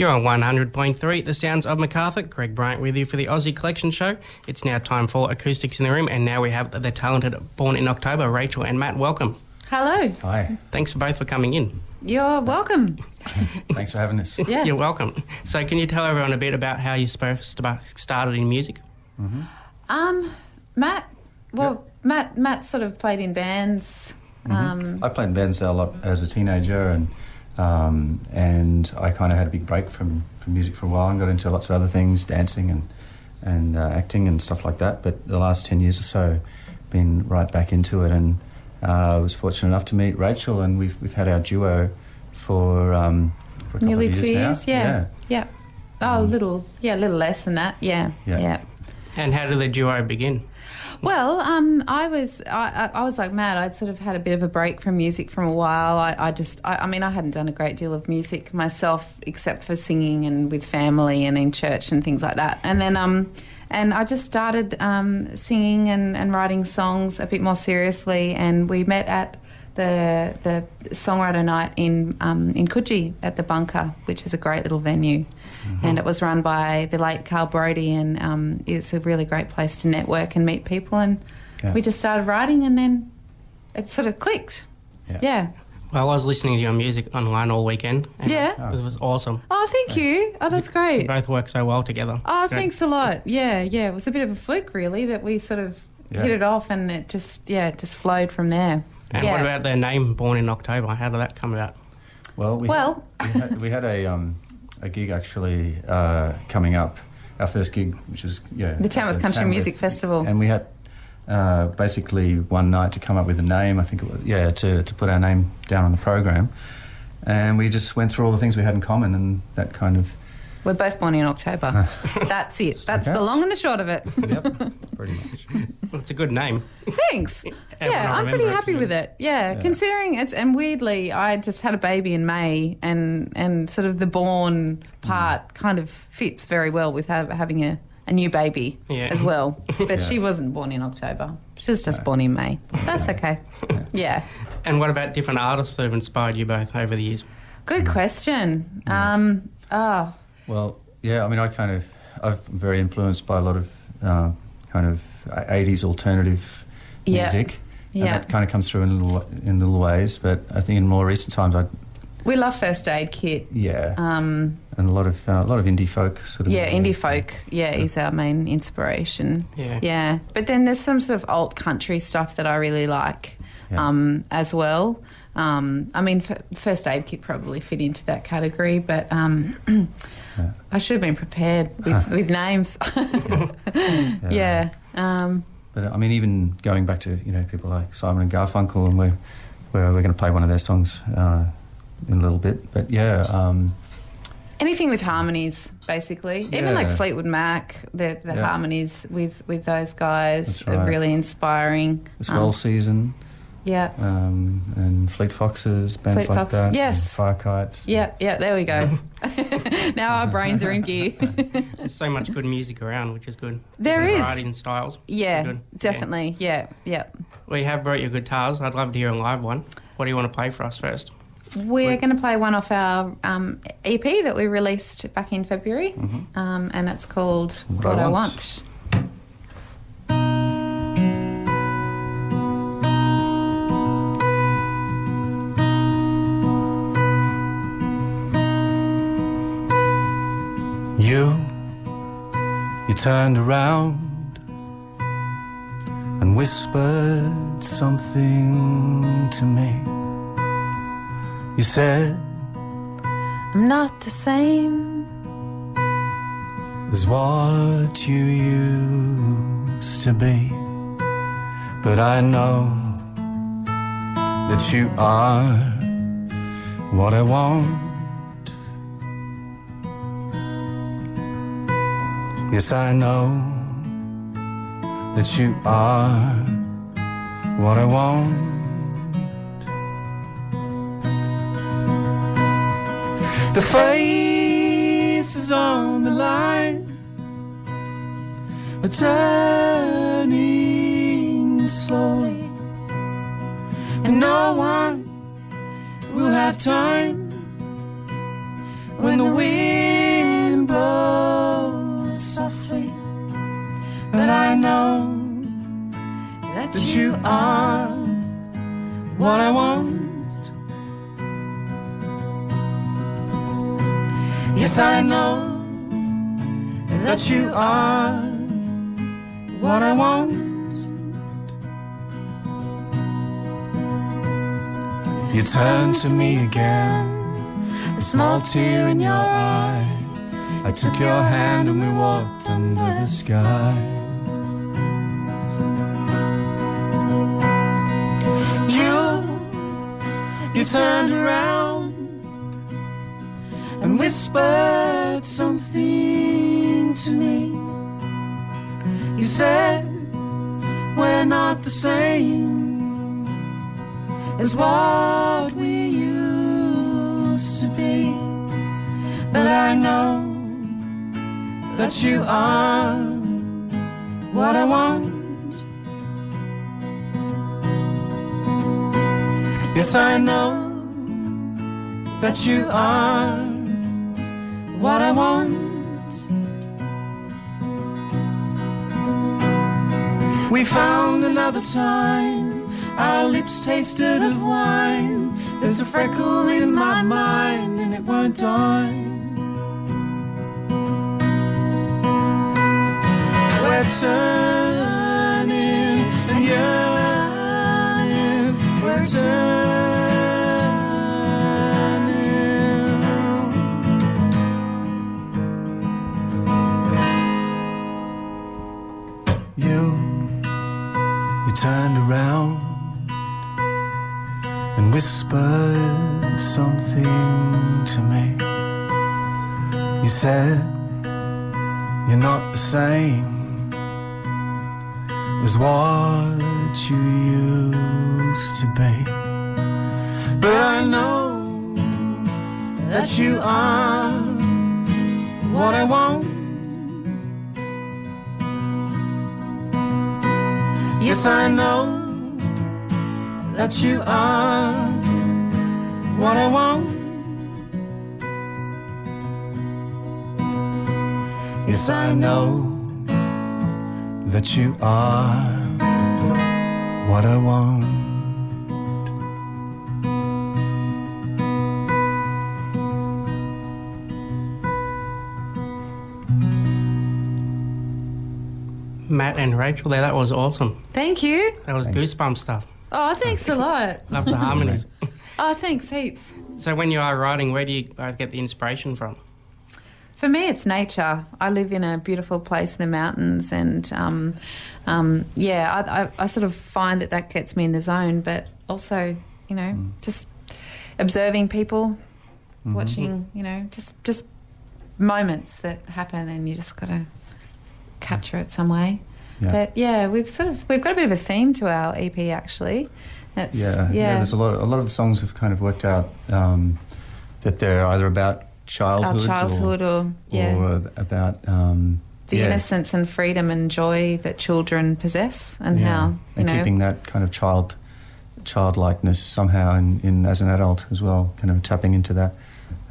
You're on 100.3, the sounds of MacArthur. Greg Bryant with you for the Aussie Collection Show. It's now time for Acoustics in the Room, and now we have the talented Born in October, Rachel and Matt. Welcome. Hello. Hi. Thanks both for coming in. You're welcome. Thanks for having us. Yeah. You're welcome. So can you tell everyone a bit about how you first started in music? Matt, Matt sort of played in bands. I played in bands a lot as a teenager, and I kind of had a big break from music for a while and got into lots of other things, dancing and acting and stuff like that. But the last 10 years or so, been right back into it, and I was fortunate enough to meet Rachel, and we've had our duo for a couple Nearly of years 2 now. years, yeah. Oh, a little less than that, yeah. And how did the duo begin? Well, I was like Matt. I'd sort of had a bit of a break from music for a while. I mean, I hadn't done a great deal of music myself, except for singing and with family and in church and things like that. And then, and I just started singing and writing songs a bit more seriously. And we met at the songwriter night in Coogee at the Bunker, which is a great little venue. And it was run by the late Carl Brodie, and it's a really great place to network and meet people. And we just started writing, and then it sort of clicked. Yeah. Well, I was listening to your music online all weekend. And it was awesome. Oh, thank you. Oh, that's great. You both work so well together. Oh, thanks a lot. Yeah. It was a bit of a fluke, really, that we sort of hit it off, and it just flowed from there. And what about their name, Born in October? How did that come about? Well, we had a gig actually coming up, our first gig, which was the Tamworth Country Music Festival, and we had basically one night to come up with a name. I think it was to put our name down on the program, and we just went through all the things we had in common, and that kind of. We're both born in October. That's it. That's the long and the short of it. Yep, pretty much. Well, it's a good name. Thanks. I'm pretty happy with it. Yeah, considering it's... And weirdly, I just had a baby in May, and sort of the born part kind of fits very well with having a new baby as well. But she wasn't born in October. She was just born in May. That's okay. Yeah. And what about different artists that have inspired you both over the years? Good question. Well, I mean, I'm very influenced by a lot of kind of 80s alternative music. And that kind of comes through in little ways. But I think in more recent times, we love First Aid Kit. Yeah. And a lot of indie folk sort of. Yeah, indie folk. Is our main inspiration. Yeah. But then there's some sort of alt country stuff that I really like as well. I mean, First Aid Kit probably fit into that category, but I should have been prepared with names. But I mean, even going back to people like Simon and Garfunkel, and we're going to play one of their songs in a little bit. But anything with harmonies, basically. Even like Fleetwood Mac, the harmonies with those guys are really inspiring. The Swell Season. Yeah. And Fleet Foxes, bands like that. Yes. Fire Kites. Yeah, there we go. Now our brains are in gear. There's so much good music around, which is good. There is. Variety in styles. Yeah, definitely. Yeah. Well, you have brought your guitars. I'd love to hear a live one. What do you want to play for us first? We're going to play one off our EP that we released back in February, and it's called What I Want. You turned around and whispered something to me. You said, I'm not the same as what you used to be, but I know that you are what I want. Yes, I know that you are what I want. The faces on the line are turning slowly, and no one will have time when the wind are what I want. Yes, I know that you are what I want. You turned to me again, a small tear in your eye. I took your hand and we walked under the sky. You turned around and whispered something to me. You said, we're not the same as what we used to be. But I know that you are what I want. Yes, I know that you are what I want. We found another time, our lips tasted of wine. There's a freckle in my mind and it won't die. We're turning and yearning. We're turning. You turned around and whispered something to me. You said, you're not the same as what you used to be. But I know that you are what I want. Yes, I know that you are what I want. Yes, I know that you are what I want. Matt and Rachel there, that was awesome. Thank you. That was Thanks. goosebump stuff. Oh, thanks a lot. Love the harmonies. Oh, thanks heaps. So when you are writing, where do you both get the inspiration from? For me, it's nature. I live in a beautiful place in the mountains, and I sort of find that gets me in the zone. But also, just observing people, watching, just moments that happen, and you just got to capture it some way. Yeah. But yeah, we've got a bit of a theme to our EP actually. There's a lot of the songs have kind of worked out that they're either about childhood, or about the innocence and freedom and joy that children possess, and how keeping that kind of childlikeness somehow in as an adult as well, kind of tapping into that.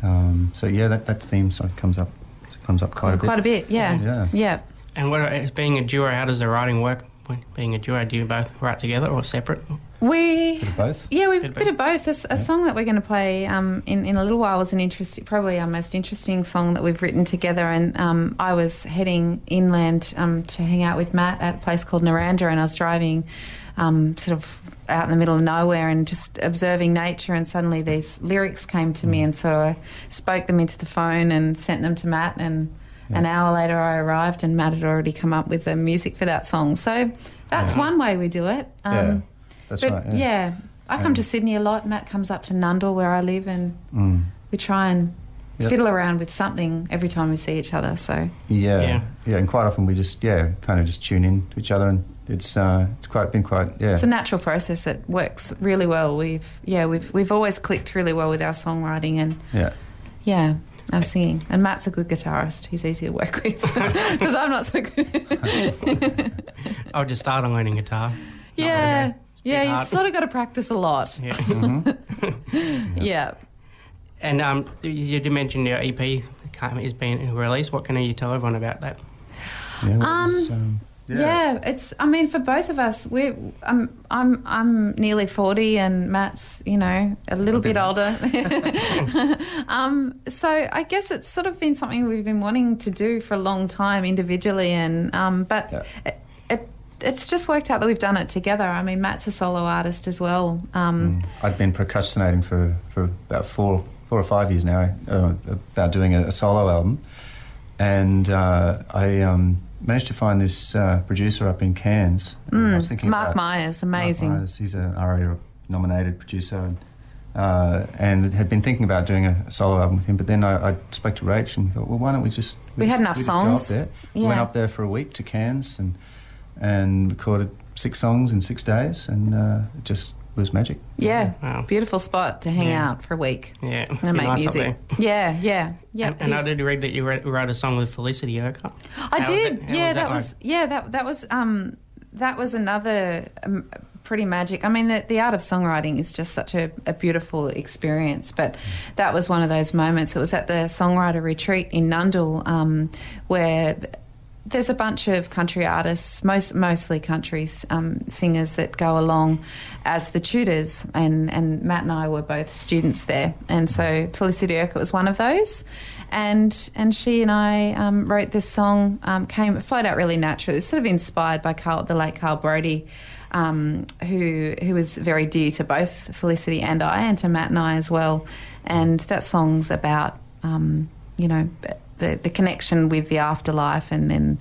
That theme sort of comes up quite a bit. Quite a bit, yeah. And what, being a duo, how does the writing work? Being a duo, do you both write together or separate? Bit of both? Yeah, we've a bit of both. A song that we're going to play in a little while was probably our most interesting song that we've written together. And I was heading inland to hang out with Matt at a place called Naranda, and I was driving sort of out in the middle of nowhere and just observing nature, and suddenly these lyrics came to me, and so I spoke them into the phone and sent them to Matt, and an hour later I arrived and Matt had already come up with the music for that song. So that's one way we do it. That's right. Yeah. I come to Sydney a lot. Matt comes up to Nundle where I live, and we try and fiddle around with something every time we see each other. So and quite often we just kind of just tune in to each other, and it's been quite. It's a natural process. It works really well. We've always clicked really well with our songwriting and our singing. And Matt's a good guitarist. He's easy to work with because I'm not so good. I'll just start on learning guitar. Yeah, you sort of got to practice a lot. Yeah. Yeah. And you did mention your EP is being released. What can you tell everyone about that? Yeah, Yeah, it's. I mean, for both of us, I'm nearly 40, and Matt's, a little bit older. So I guess it's sort of been something we've been wanting to do for a long time individually, and it's just worked out that we've done it together. I mean, Matt's a solo artist as well. I'd been procrastinating for about 4 or 5 years now about doing a solo album, and I managed to find this producer up in Cairns. I was thinking Mark Myers, amazing. Mark Myers, he's an ARIA-nominated producer, and had been thinking about doing a solo album with him. But then I spoke to Rach, and we thought, well, why don't we just... We had enough songs. Go up there. We went up there for a week to Cairns and recorded 6 songs in 6 days, and it just was magic. Yeah, wow. Beautiful spot to hang out for a week. Yeah, and make nice music. Yeah. And I did read that you wrote a song with Felicity Urquhart. I did. That was another pretty magic. I mean, the art of songwriting is just such a beautiful experience. But that was one of those moments. It was at the songwriter retreat in Nundle, where there's a bunch of country artists, mostly country singers that go along as the tutors, and Matt and I were both students there, and so Felicity Urquhart was one of those, and she and I wrote this song. Flowed out really naturally. It was sort of inspired by the late Carl Brody, who was very dear to both Felicity and I, and to Matt and I as well. And that song's about the connection with the afterlife, and then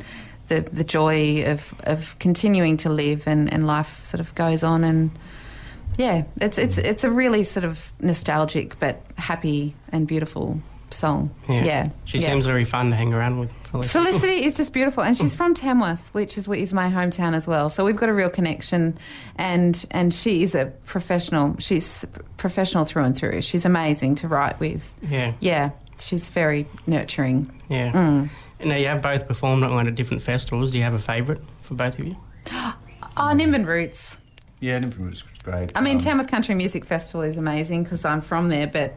the joy of continuing to live, and life sort of goes on. And it's a really sort of nostalgic but happy and beautiful song. She seems very fun to hang around with. Felicity is just beautiful, and she's from Tamworth, which is my hometown as well, so we've got a real connection, and she is a professional. She's professional through and through. She's amazing to write with. She's very nurturing. Yeah. Now, you have both performed at different festivals. Do you have a favourite for both of you? Nimbin Roots. Yeah, Nimbin Roots was great. I mean, Tamworth Country Music Festival is amazing because I'm from there, but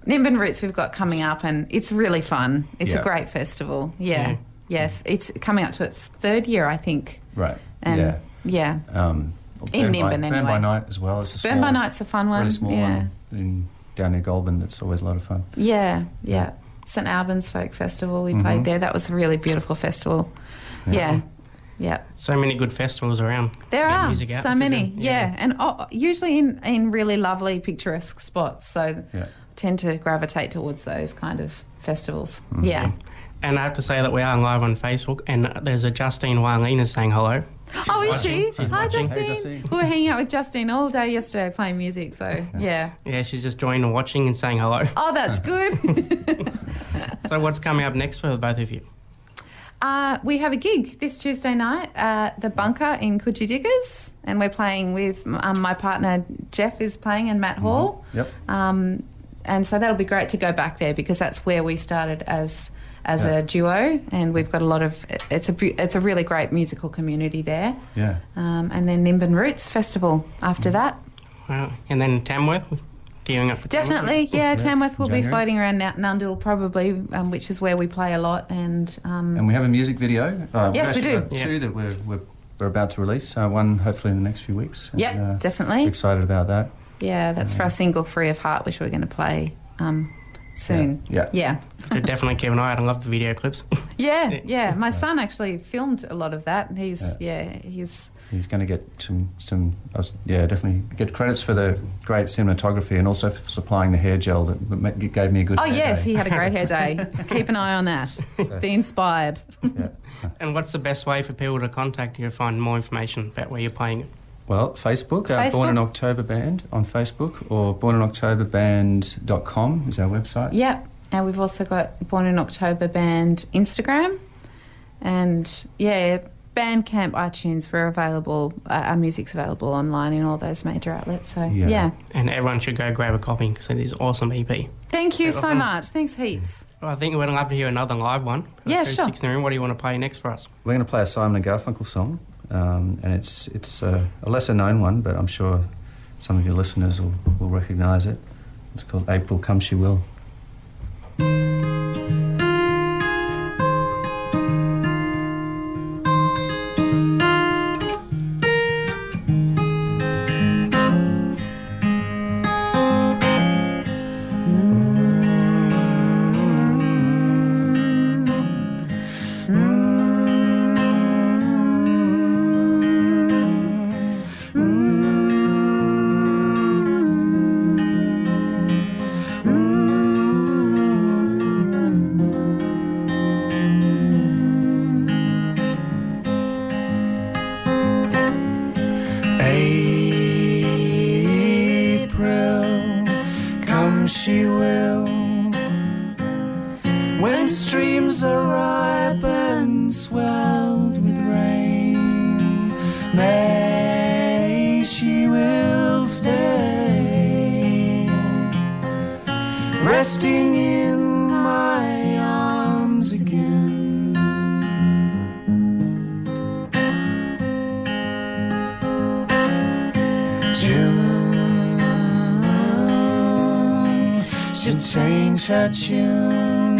Nimbin Roots we've got coming up, and it's really fun. It's a great festival. Yeah. It's coming up to its 3rd year, I think. Right. And in Nimbin, anyway. Burn by Night as well. It's Burn by Night's a fun one. Really small one down near Goulburn. That's always a lot of fun. Yeah. St Albans Folk Festival, we played there. That was a really beautiful festival. Yeah. So many good festivals around. There are so many. And usually in really lovely, picturesque spots. So I tend to gravitate towards those kind of festivals. Yeah. And I have to say that we are live on Facebook, and there's a Justine Wylena saying hello. Is she? Hi, Justine. Hey, Justine. We were hanging out with Justine all day yesterday playing music, so yeah. Yeah, she's just joined and watching and saying hello. Oh, that's good. So what's coming up next for both of you? We have a gig this Tuesday night at the Bunker in Coogee Diggers, and we're playing with my partner Jeff is playing, and Matt Hall. Yep. And so that'll be great to go back there because that's where we started as a duo, and we've got a lot of. It's a really great musical community there. Yeah. And then Nimbin Roots Festival after that. Wow. And then Tamworth. Gearing up for Definitely, Tamworth? Tamworth will be floating around Nundle probably, which is where we play a lot. And we have a music video. Yes, we do. Two that we're about to release. One hopefully in the next few weeks. Yep, definitely. Excited about that. Yeah, that's for our single Free of Heart, which we're going to play soon. Yeah. So definitely keep an eye out. I love the video clips. Yeah. My son actually filmed a lot of that. He's going to get some definitely get credits for the great cinematography and also for supplying the hair gel that gave me a good hair day. He had a great hair day. Keep an eye on that. Be inspired. And what's the best way for people to contact you to find more information about where you're playing it? Well, Facebook. Born in October Band on Facebook, or borninoctoberband.com is our website. Yeah, and we've also got Born in October Band Instagram, and Bandcamp, iTunes. We're available. Our music's available online in all those major outlets. So yeah. And everyone should go grab a copy because it is awesome EP. Thank you so much. Thanks heaps. Well, I think we'd love to hear another live one. Yeah, sure. Six in the Room. What do you want to play next for us? We're going to play a Simon and Garfunkel song. And it's a lesser known one, but I'm sure some of your listeners will recognise it. It's called April Come She Will. When streams are ripe and swelled with rain, May, she will stay, resting in my arms again. June should change her tune.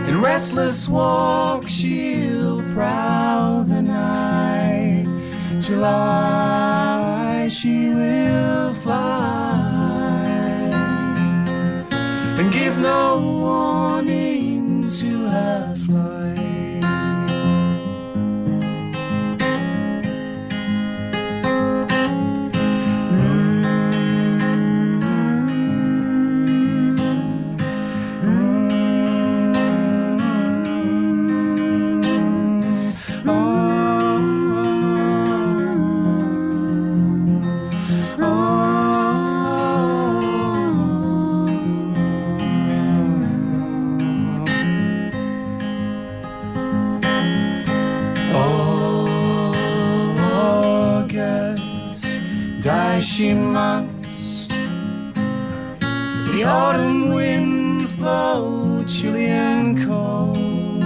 In restless walk she'll prowl the night. July she will fly and give no warning to her flight. She must. The autumn winds blow chilly and cold.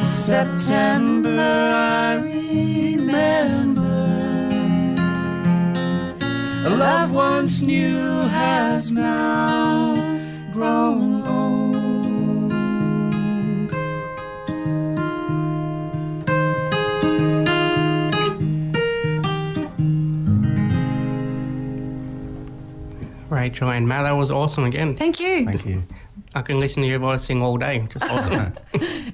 September I remember. A love once new has now grown old. Rachel and Matt, that was awesome again. Thank you. Thank you. I can listen to your voice sing all day. Just awesome.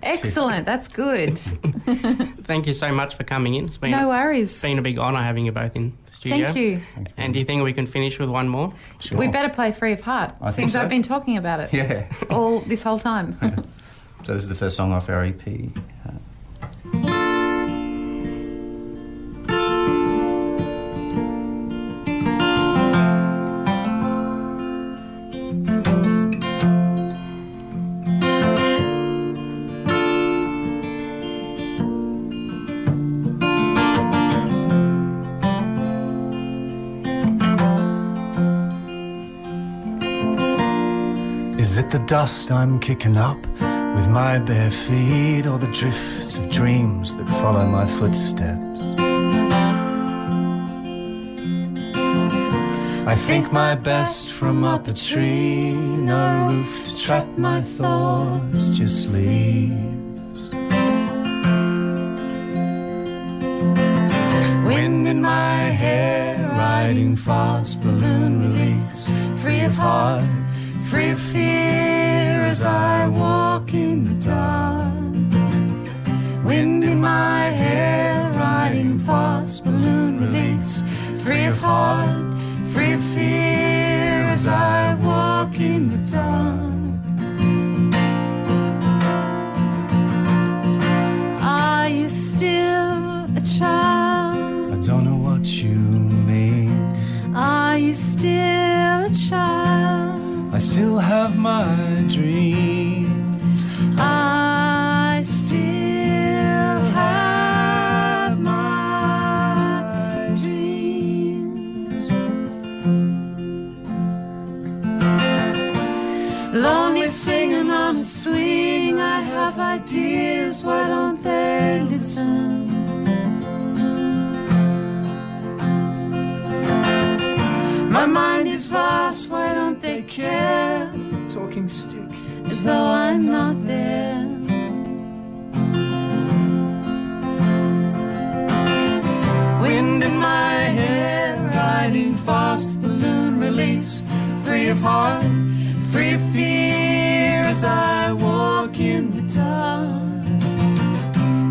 Excellent. That's good. Thank you so much for coming in. It's been, No worries. been a big honour having you both in the studio. Thank you. And do you think we can finish with one more? Sure. We better play Free of Heart, I think since so. I've been talking about it Yeah. this whole time. So this is the first song off our EP. Is it the dust I'm kicking up with my bare feet, or the drifts of dreams that follow my footsteps? I think my best from up a tree, no roof to trap my thoughts, just leaves. Wind in my hair, riding fast, balloon release, free of heart, free of fear as I walk in the dark. Wind in my hair, riding fast, balloon release, free of heart, free of fear as I walk in the dark. Are you still a child? I don't know what you mean. Are you still a child? I still have my dreams. I still have my dreams. Lonely singing on a swing, I have ideas, why don't they listen? My mind is vast, why don't they care? Talking stick as though I'm not there. Wind in my hair, riding fast, balloon release, free of heart, free of fear as I walk in the dark.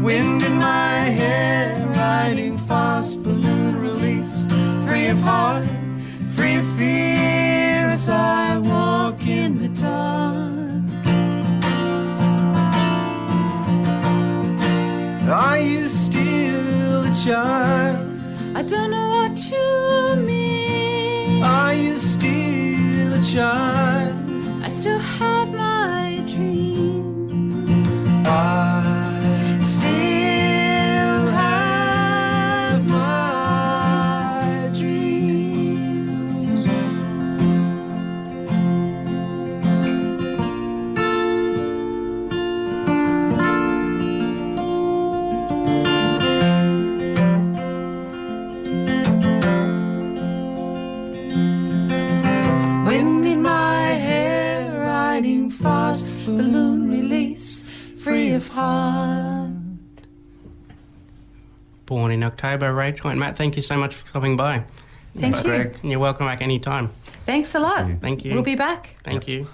Wind in my hair, riding fast, balloon release, free of heart, free of fear as I walk in the dark. Are you still a child? I don't know what you mean. Are you still a child? I still have my riding fast, balloon release, free of heart. Born in October, Rachel and Matt, thank you so much for stopping by. Thank you. Greg. You're welcome back anytime. Thanks a lot. Thank you. We'll be back. Thank you.